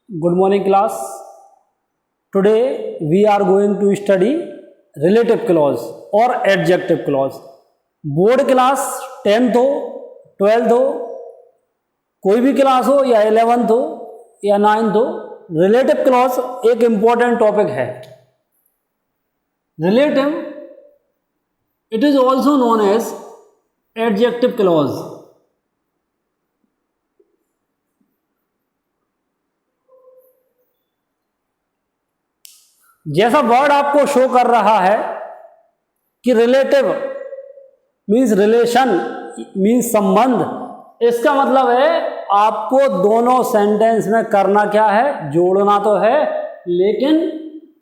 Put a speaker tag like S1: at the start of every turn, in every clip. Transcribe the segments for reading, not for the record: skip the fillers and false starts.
S1: Good morning class. Today we are going to study relative clause or adjective clause. Board class 10th हो 12th हो कोई भी class हो या 11th हो या 9th हो, रिलेटिव क्लॉज एक इंपॉर्टेंट टॉपिक है. Relative it is also known as adjective clause. जैसा वर्ड आपको शो कर रहा है कि रिलेटिव मीन्स रिलेशन मीन्स संबंध, इसका मतलब है आपको दोनों सेंटेंस में करना क्या है, जोड़ना तो है, लेकिन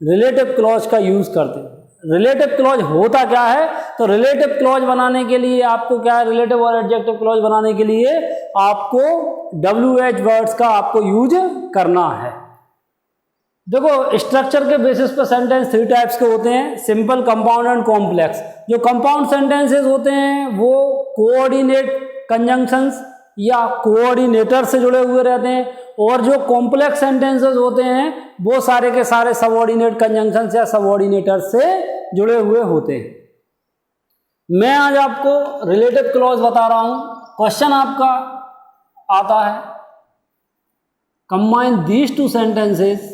S1: रिलेटिव क्लॉज का यूज करते हैं. रिलेटिव क्लॉज होता क्या है, तो रिलेटिव क्लॉज बनाने के लिए आपको क्या है, रिलेटिव और एडजेक्टिव क्लॉज बनाने के लिए आपको WH वर्ड्स का आपको यूज करना है. देखो स्ट्रक्चर के बेसिस पर सेंटेंस 3 टाइप्स के होते हैं, सिंपल, कंपाउंड एंड कॉम्प्लेक्स. जो कंपाउंड सेंटेंसेस होते हैं वो कोऑर्डिनेट कंजंक्शंस या कोऑर्डिनेटर से जुड़े हुए रहते हैं, और जो कॉम्प्लेक्स सेंटेंसेस होते हैं वो सारे के सारे सबऑर्डिनेट कंजंक्शंस या सबऑर्डिनेटर से जुड़े हुए होते हैं. मैं आज आपको रिलेटिव क्लॉज बता रहा हूं. क्वेश्चन आपका आता है, combine these 2 sentences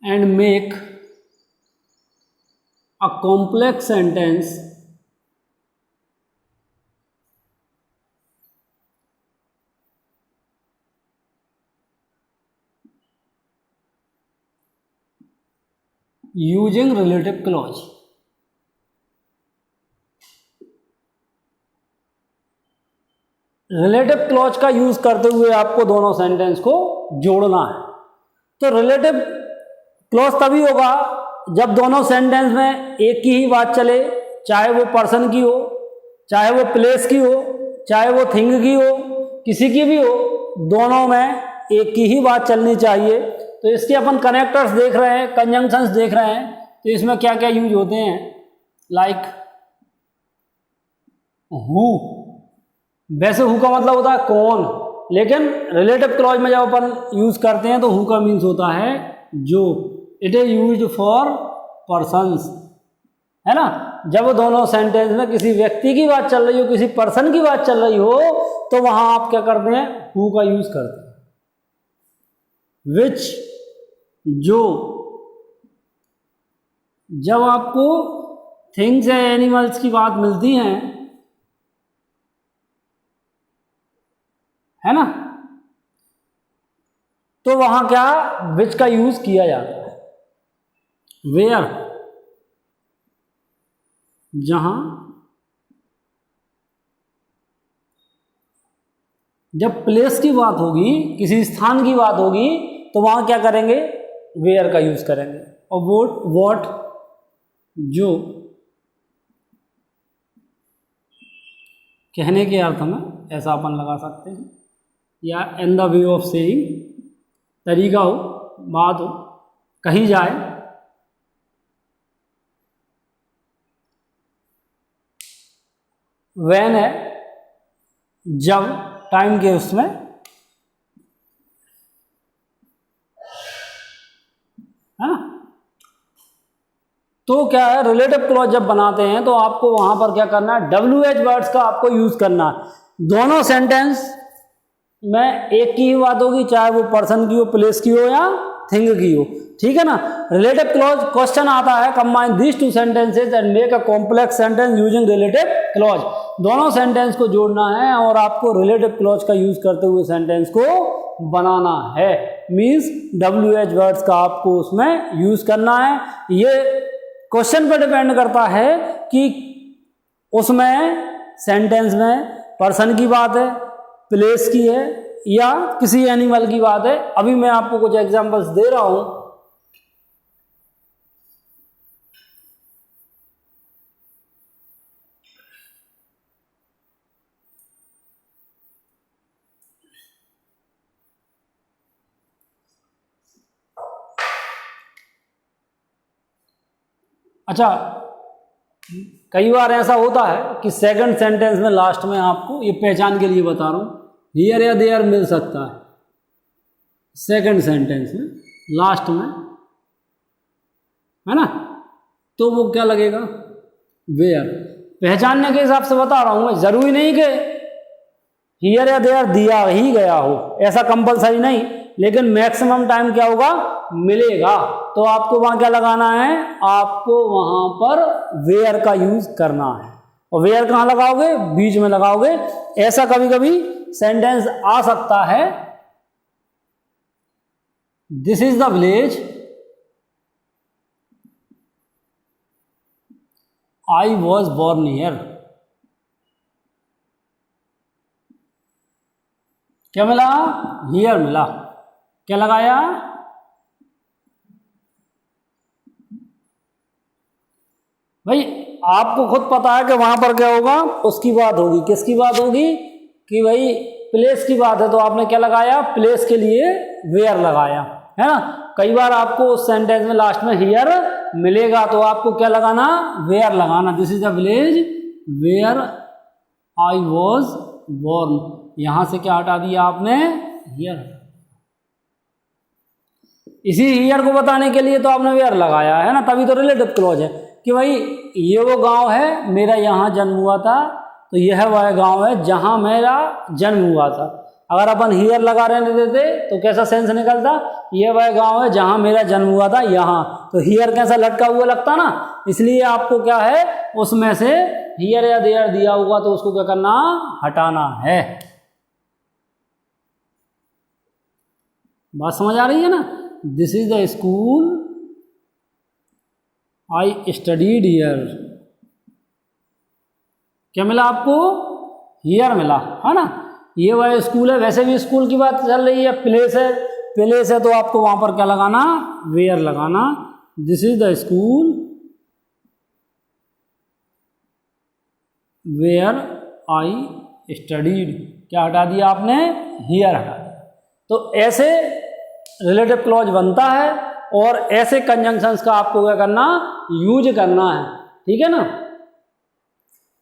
S1: and make a complex sentence using relative clause. Relative clause का यूज करते हुए आपको दोनों सेंटेंस को जोड़ना है. तो रिलेटिव क्लॉज तभी होगा जब दोनों सेंटेंस में एक की ही बात चले, चाहे वो पर्सन की हो, चाहे वो प्लेस की हो, चाहे वो थिंग की हो, किसी की भी हो, दोनों में एक की ही बात चलनी चाहिए. तो इसके अपन कनेक्टर्स देख रहे हैं, कंजंक्शंस देख रहे हैं, तो इसमें क्या क्या यूज होते हैं, लाइक हु. वैसे हु का मतलब होता है कौन, लेकिन रिलेटिव क्लॉज में जब अपन यूज करते हैं तो हु का मीन्स होता है जो. It is used for persons, है ना. जब दोनों सेंटेंस में किसी व्यक्ति की बात चल रही हो, किसी पर्सन की बात चल रही हो, तो वहां आप क्या करते हैं, हु का यूज करते हैं. विच जो. जब आपको थिंग्स या एनिमल्स की बात मिलती है ना, तो वहां क्या विच का यूज किया जाता है. वेयर जहां जब प्लेस की बात होगी, किसी स्थान की बात होगी, तो वहां क्या करेंगे, वेयर का यूज करेंगे. और वॉट जो कहने के अर्थ में ऐसा अपन लगा सकते हैं, या in the way of saying, तरीका हो, बात हो, कही जाए. व्हेन है जब, टाइम के उसमें, है ना. तो क्या है, रिलेटिव क्लॉज जब बनाते हैं तो आपको वहां पर क्या करना है, WH वर्ड्स का आपको यूज करना है. दोनों सेंटेंस में एक की ही बात होगी, चाहे वो पर्सन की हो, प्लेस की हो या थिंग की हो, ठीक है ना. रिलेटिव क्लॉज क्वेश्चन आता है, combine these 2 sentences and make a complex sentence using relative clause. दोनों सेंटेंस को जोड़ना है और आपको रिलेटिव क्लॉज का यूज करते हुए सेंटेंस को बनाना है. मींस WH वर्ड्स का आपको उसमें यूज करना है. ये क्वेश्चन पर डिपेंड करता है कि उसमें सेंटेंस में पर्सन की बात है, प्लेस की है, या किसी एनिमल की बात है. अभी मैं आपको कुछ एग्जांपल्स दे रहा हूं. अच्छा, कई बार ऐसा होता है कि सेकंड सेंटेंस में लास्ट में आपको ये पहचान के लिए बता रहा हूँ, हियर या देयर मिल सकता है सेकंड सेंटेंस में लास्ट में, है ना, तो वो क्या लगेगा, वेयर। पहचानने के हिसाब से बता रहा हूँ मैं, जरूरी नहीं कि हियर या देयर दिया ही गया हो, ऐसा कंपलसरी नहीं, लेकिन मैक्सिमम टाइम क्या होगा, मिलेगा, तो आपको वहां क्या लगाना है, आपको वहां पर वेयर का यूज करना है। और वेयर कहाँ लगाओगे, बीच में लगाओगे। ऐसा कभी कभी सेंटेंस आ सकता है, this is the village I was born here. क्या मिला, हियर मिला, क्या लगाया, भाई आपको खुद पता है कि वहां पर क्या होगा, उसकी बात होगी, किसकी बात होगी, कि भाई प्लेस की बात है, तो आपने क्या लगाया, प्लेस के लिए वेयर लगाया, है ना। कई बार आपको उस सेंटेंस में लास्ट में हियर मिलेगा, तो आपको क्या लगाना, वेयर लगाना, this is the village where I was born. यहां से क्या हटा दिया आपने, हियर। इसी हियर को बताने के लिए तो आपने वेयर लगाया है ना, तभी तो रिलेटिव क्लॉज है कि भाई ये वो गांव है, मेरा यहाँ जन्म हुआ था, तो यह वह गांव है जहां मेरा जन्म हुआ था। अगर अपन हियर लगा रहने देते तो कैसा सेंस निकलता, यह वह गांव है जहां मेरा जन्म हुआ था, यहाँ, तो हियर कैसा लटका हुआ लगता ना। इसलिए आपको क्या है, उसमें से हियर या देयर दिया हुआ तो उसको क्या करना, हटाना है। बात समझ आ रही है ना। This is the school I studied here. क्या मिला आपको, हियर मिला, है ना। ये वह स्कूल है, वैसे भी स्कूल की बात चल रही है, प्लेस है, प्लेस है तो आपको वहां पर क्या लगाना, वेयर लगाना। This is the school where I studied, क्या हटा दिया आपने, हियर हटा दिया। तो ऐसे रिलेटिव क्लॉज बनता है और ऐसे कंजंक्शंस का आपको क्या करना, यूज करना है, ठीक है ना।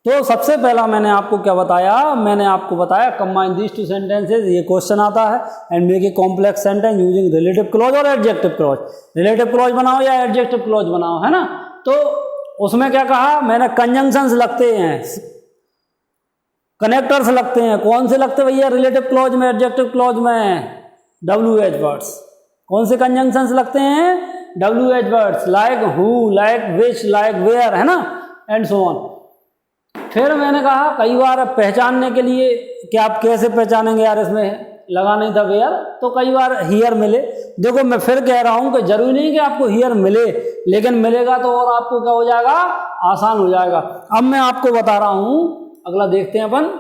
S1: तो सबसे पहला मैंने आपको क्या बताया, मैंने आपको बताया कंबाइन दीज टू सेंटेंसेस, ये क्वेश्चन आता है, and make a complex sentence using relative clause और एडजेक्टिव क्लॉज। रिलेटिव क्लॉज बनाओ या एडजेक्टिव क्लॉज बनाओ, है ना। तो उसमें क्या कहा मैंने, कंजंक्शंस लगते हैं, कनेक्टर्स लगते हैं। कौन से लगते भैया रिलेटिव क्लॉज में, एडजेक्टिव क्लॉज में, WH वर्ड्स। कौन से कंजंक्शंस लगते हैं, WH words, like who, like which, like where, है ना, एंड सो ऑन। फिर मैंने कहा कई बार पहचानने के लिए कि आप कैसे पहचानेंगे, यार इसमें लगा नहीं था वेयर, तो कई बार हियर मिले। देखो मैं फिर कह रहा हूं कि जरूरी नहीं कि आपको हियर मिले, लेकिन मिलेगा तो और आपको क्या हो जाएगा, आसान हो जाएगा। अब मैं आपको बता रहा हूं, अगला देखते हैं अपन।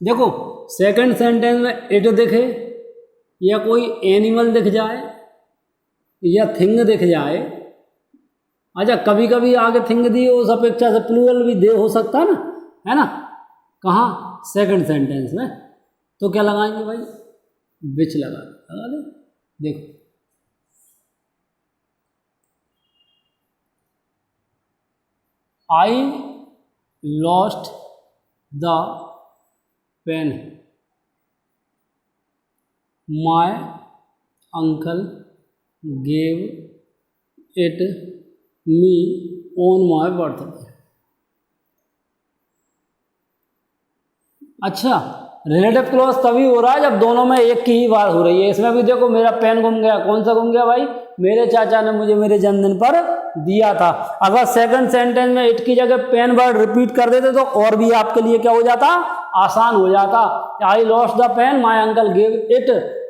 S1: देखो सेकंड सेंटेंस में इट दिखे, या कोई एनिमल दिख जाए, या थिंग दिख जाए। अच्छा कभी कभी आगे थिंग दी उस अपेक्षा से प्लूरल भी दे हो सकता है ना, कहाँ, सेकंड सेंटेंस में। तो क्या लगाएंगे भाई, विच लगा दे। देखो I lost the pen, my uncle gave it me on my birthday. अच्छा रिलेटिव क्लॉज तभी हो रहा है जब दोनों में एक की ही बात हो रही है। इसमें भी देखो मेरा पेन गुम गया, कौन सा गुम गया भाई, मेरे चाचा ने मुझे मेरे जन्मदिन पर दिया था। अगर सेकंड सेंटेंस में इट की जगह पेन वर्ड रिपीट कर देते तो और भी आपके लिए क्या हो जाता, आसान हो जाता। I lost the pen my uncle gave it,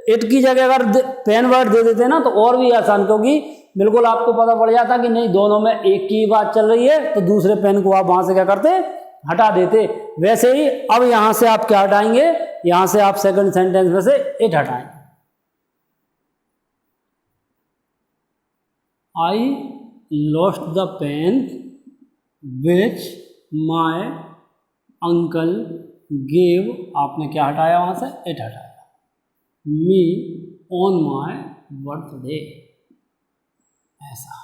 S1: it की जगह अगर पेन वर्ड दे देते ना तो और भी आसान, क्योंकि बिल्कुल आपको पता पड़ जाता कि नहीं दोनों में एक की बात चल रही है, तो दूसरे पेन को आप वहां से क्या करते, हटा देते। वैसे ही अब यहां से आप क्या हटाएंगे, यहां से आप सेकंड सेंटेंस में से इट हटाएंगे। I lost the pen which my uncle gave, आपने क्या हटाया वहाँ से, इट हटाया, मी ऑन माय बर्थडे, ऐसा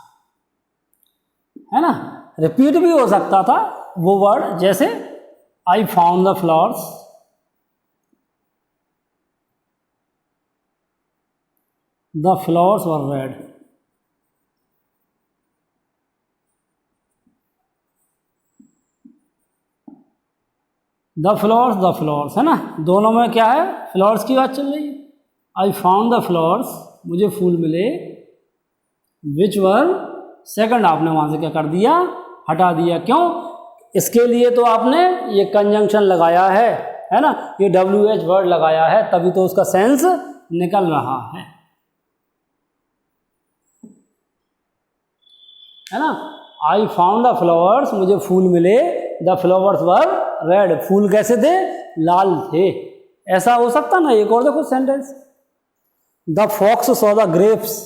S1: है ना। रिपीट भी हो सकता था वो वर्ड, जैसे I found the flowers, the flowers were red, the flowers है ना, दोनों में क्या है, फ्लावर्स की बात चल रही है। आई फाउंड द फ्लावर्स, मुझे फूल मिले, विच वर, सेकंड आपने वहां से क्या कर दिया, हटा दिया, क्यों, इसके लिए तो आपने ये कंजंक्शन लगाया है ना, ये WH वर्ड लगाया है, तभी तो उसका सेंस निकल रहा है ना। आई फाउंड द फ्लावर्स, मुझे फूल मिले, द फ्लावर्स वर रेड, फूल कैसे थे, लाल थे, ऐसा हो सकता ना। एक और देखो sentence, the fox saw the grapes,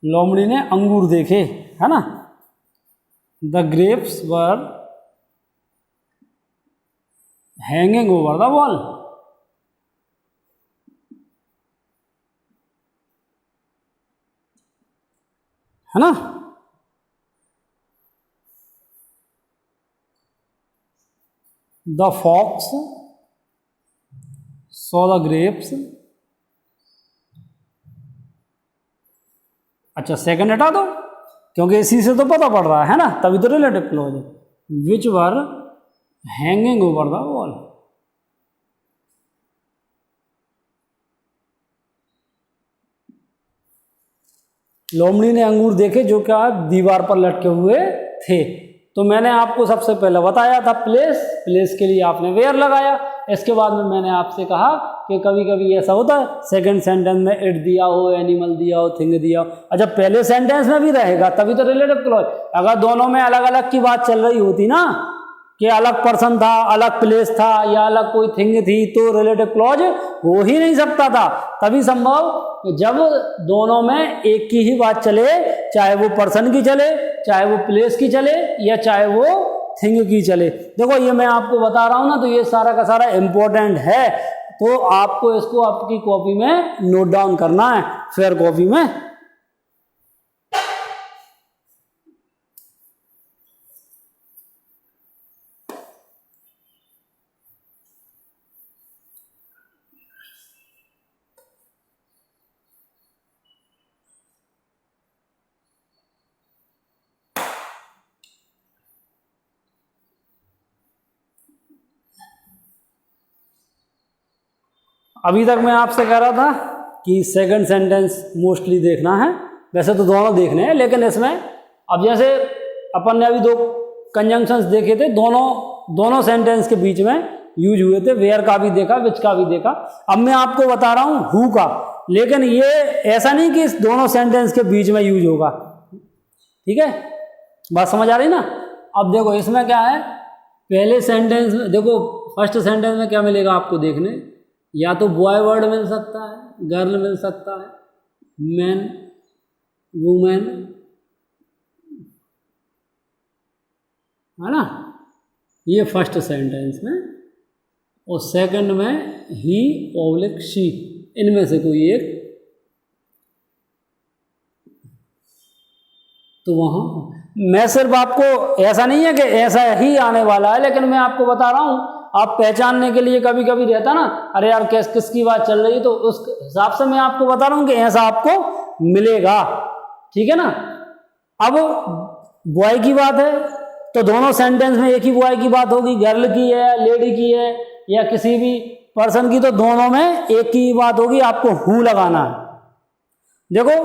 S1: लोमड़ी ने अंगूर देखे, है ना, the grapes were hanging over the wall, है ना। The fox saw the grapes, अच्छा सेकंड हटा दो, क्योंकि इसी से तो पता पड़ रहा है ना, तभी तो रिलेटिव क्लॉज है, which were hanging over the wall, लोमड़ी ने अंगूर देखे जो क्या दीवार पर लटके हुए थे। तो मैंने आपको सबसे पहले बताया था प्लेस, प्लेस के लिए आपने वेयर लगाया, इसके बाद में मैंने आपसे कहा कि कभी कभी ऐसा होता है सेकंड सेंटेंस में इट दिया हो, एनिमल दिया हो, थिंग दिया हो, अच्छा पहले सेंटेंस में भी रहेगा तभी तो रिलेटिव क्लॉज। अगर दोनों में अलग अलग की बात चल रही होती ना, कि अलग पर्सन था, अलग प्लेस था, या अलग कोई थिंग थी, तो रिलेटिव क्लॉज हो ही नहीं सकता था। तभी संभव जब दोनों में एक की ही बात चले, चाहे वो पर्सन की चले, चाहे वो प्लेस की चले, या चाहे वो थिंग की चले। देखो ये मैं आपको बता रहा हूं ना, तो ये सारा का सारा इंपॉर्टेंट है, तो आपको इसको आपकी कॉपी में नोट डाउन करना है, फेयर कॉपी में। अभी तक मैं आपसे कह रहा था कि सेकंड सेंटेंस मोस्टली देखना है, वैसे तो दोनों देखने हैं, लेकिन इसमें अब जैसे अपन ने अभी दो कंजंक्शंस देखे थे, दोनों सेंटेंस के बीच में यूज हुए थे, वेयर का भी देखा, विच का भी देखा। अब मैं आपको बता रहा हूँ हु का, लेकिन ये ऐसा नहीं कि इस दोनों सेंटेंस के बीच में यूज होगा, ठीक है, बात समझ आ रही ना। अब देखो इसमें क्या है, पहले सेंटेंस में देखो, फर्स्ट सेंटेंस में क्या मिलेगा आपको देखने, या तो बॉय वर्ड मिल सकता है, गर्ल मिल सकता है, मैन, वुमेन, है ना, ये फर्स्ट सेंटेंस में, और सेकंड में ही ऑब्लिक शी, इनमें से कोई एक, तो वहां मैं सिर्फ आपको, ऐसा नहीं है कि ऐसा ही आने वाला है, लेकिन मैं आपको बता रहा हूं, आप पहचानने के लिए कभी कभी रहता ना, अरे यार किसकी बात चल रही है, तो उस हिसाब से मैं आपको बता रहा हूं कि ऐसा आपको मिलेगा, ठीक है ना। अब बॉय की बात है तो दोनों सेंटेंस में एक ही बॉय की बात होगी, गर्ल की है, लेडी की है, या किसी भी पर्सन की, तो दोनों में एक ही बात होगी, आपको हु लगाना है। देखो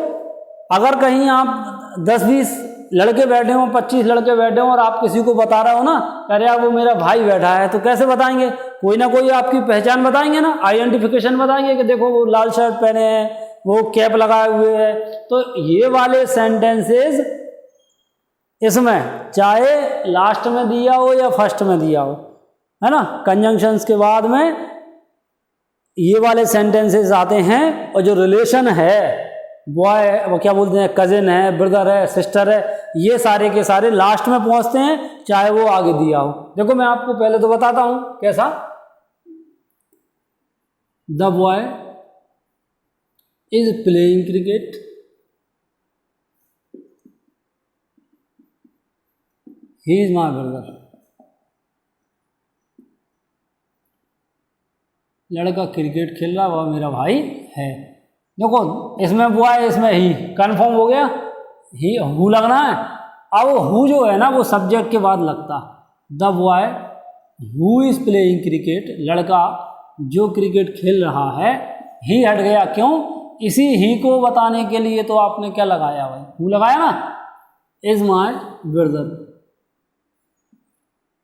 S1: अगर कहीं आप 10-20 लड़के बैठे हो, 25 लड़के बैठे हो, और आप किसी को बता रहे हो ना, अरे यार वो मेरा भाई बैठा है, तो कैसे बताएंगे, कोई ना कोई आपकी पहचान बताएंगे ना, आइडेंटिफिकेशन बताएंगे कि देखो वो लाल शर्ट पहने हैं, वो कैप लगाए हुए है। तो ये वाले सेंटेंसेस इसमें चाहे लास्ट में दिया हो या फर्स्ट में दिया हो, है ना, कंजंक्शंस के बाद में ये वाले सेंटेंसेस आते हैं, और जो रिलेशन है बॉय वो क्या बोलते हैं, कजिन है, ब्रदर है, सिस्टर है, ये सारे के सारे लास्ट में पहुंचते हैं, चाहे वो आगे दिया हो। देखो मैं आपको पहले तो बताता हूं कैसा। The boy is playing cricket, he is my brother. लड़का क्रिकेट खेल रहा, वह मेरा भाई है। देखो इसमें बॉय, इसमें ही, कंफर्म हो गया, ही हु लगना है। अब हु जो है ना वो सब्जेक्ट के बाद लगता। The boy who is playing cricket, लड़का जो क्रिकेट खेल रहा है, ही हट गया, क्यों? इसी ही को बताने के लिए तो आपने क्या लगाया भाई, हु लगाया ना, इज माई ब्रदर।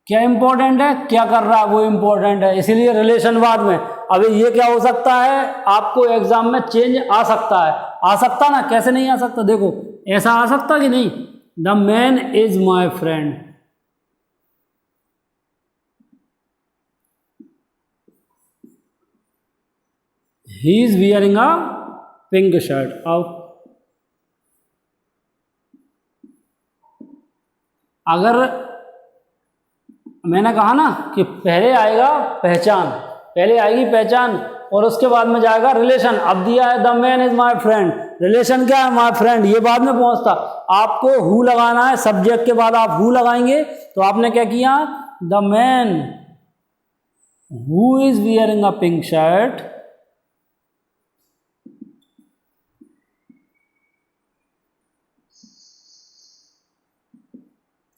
S1: क्या इंपॉर्टेंट है, क्या कर रहा है वो इंपॉर्टेंट है, इसीलिए रिलेशन बाद में। अभी ये क्या हो सकता है, आपको एग्जाम में चेंज आ सकता है, आ सकता ना, कैसे नहीं आ सकता, देखो ऐसा आ सकता कि नहीं। The man is my friend, he is wearing a pink shirt. अब अगर मैंने कहा ना कि पहले आएगा पहचान, पहले आएगी पहचान और उसके बाद में जाएगा रिलेशन। अब दिया है the man is my friend, relation क्या है, माई फ्रेंड, ये बाद में पहुंचता। आपको हु लगाना है, सब्जेक्ट के बाद आप हु लगाएंगे। तो आपने क्या किया, the man who is wearing a pink shirt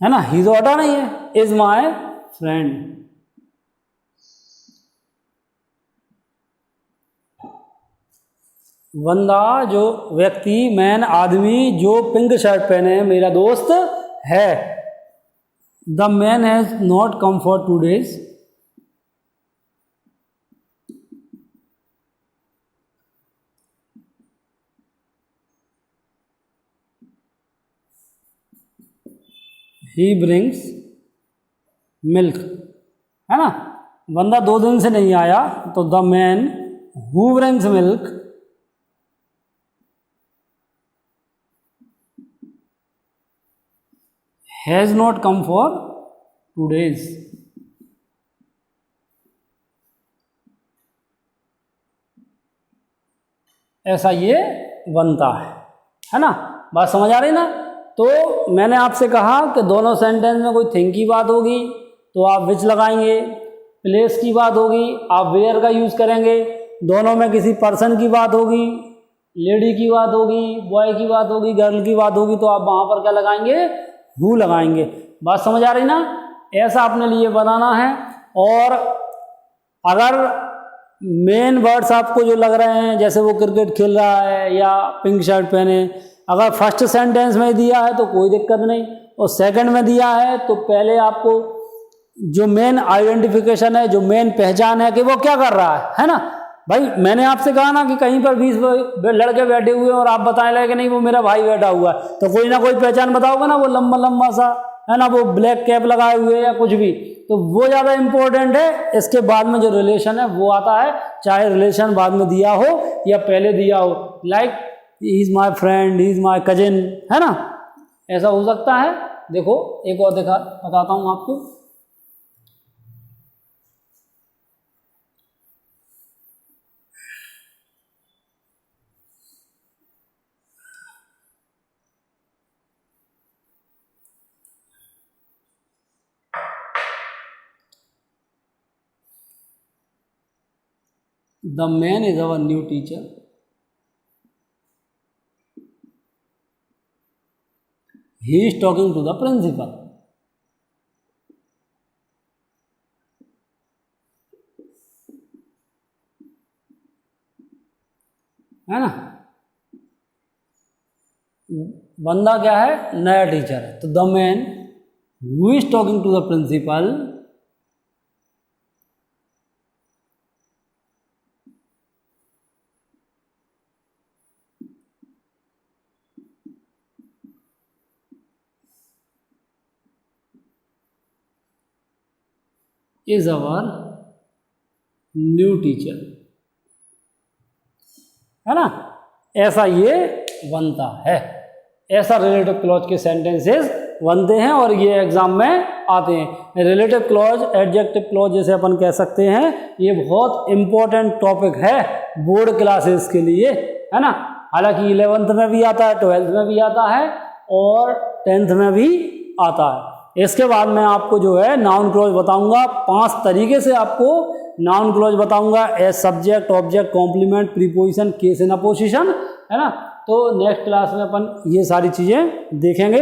S1: है ना, ही तो हटा नहीं है, इज माई फ्रेंड। बंदा जो व्यक्ति, मैन आदमी जो पिंक शर्ट पहने मेरा दोस्त है। The man has not come for 2 days, he brings milk, है ना, बंदा 2 दिन से नहीं आया, तो the man who brings milk has not come for 2 days। ऐसा ये बनता है ना, बात समझ आ रही ना। तो मैंने आपसे कहा कि दोनों सेंटेंस में कोई थिंग की बात होगी तो आप विच लगाएंगे, प्लेस की बात होगी आप वेयर का यूज़ करेंगे, दोनों में किसी पर्सन की बात होगी, लेडी की बात होगी, बॉय की बात होगी, गर्ल की बात होगी, तो आप वहाँ पर क्या लगाएंगे, हु लगाएंगे। बात समझ आ रही ना, ऐसा अपने लिए बनाना है। और अगर मेन वर्ड्स आपको जो लग रहे हैं, जैसे वो क्रिकेट खेल रहा है या पिंक शर्ट पहने, अगर फर्स्ट सेंटेंस में दिया है तो कोई दिक्कत नहीं, और सेकंड में दिया है तो पहले आपको जो मेन आइडेंटिफिकेशन है, जो मेन पहचान है कि वो क्या कर रहा है ना। भाई मैंने आपसे कहा ना कि कहीं पर 20 लड़के बैठे हुए हैं और आप बताए लगे कि नहीं वो मेरा भाई बैठा हुआ है, तो कोई ना कोई पहचान बताओगे ना, वो लंबा लंबा सा है ना, वो ब्लैक कैप लगाए हुए या कुछ भी, तो वो ज़्यादा इंपॉर्टेंट है। इसके बाद में जो रिलेशन है वो आता है, चाहे रिलेशन बाद में दिया हो या पहले दिया हो, like he is my friend, he is my cousin, है ना, ऐसा हो सकता है। देखो एक और बताता हूँ आपको। The man is our new teacher. He is talking to the principal. है ना, बंदा क्या है, नया टीचर है, तो the man who is talking to the principal is our new teacher, है ना। ऐसा ये बनता है। ऐसा रिलेटिव क्लॉज के सेंटेंसेस बनते हैं और ये एग्जाम में आते हैं। रिलेटिव क्लॉज, एडजेक्टिव क्लॉज जैसे अपन कह सकते हैं, ये बहुत इंपॉर्टेंट टॉपिक है बोर्ड क्लासेस के लिए, है ना। हालांकि 11th में भी आता है, 12th में भी आता है और 10th में भी आता है। इसके बाद मैं आपको जो है नाउन क्लॉज बताऊंगा, 5 तरीके से आपको नाउन क्लॉज बताऊंगा, as subject, object, complement, preposition, case in apposition, है ना। तो नेक्स्ट क्लास में अपन ये सारी चीजें देखेंगे।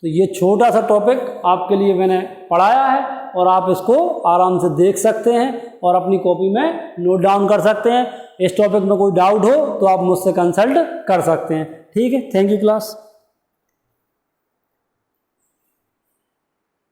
S1: तो ये छोटा सा टॉपिक आपके लिए मैंने पढ़ाया है और आप इसको आराम से देख सकते हैं और अपनी कॉपी में नोट डाउन कर सकते हैं। इस टॉपिक में कोई डाउट हो तो आप मुझसे कंसल्ट कर सकते हैं। ठीक है, थैंक यू क्लास।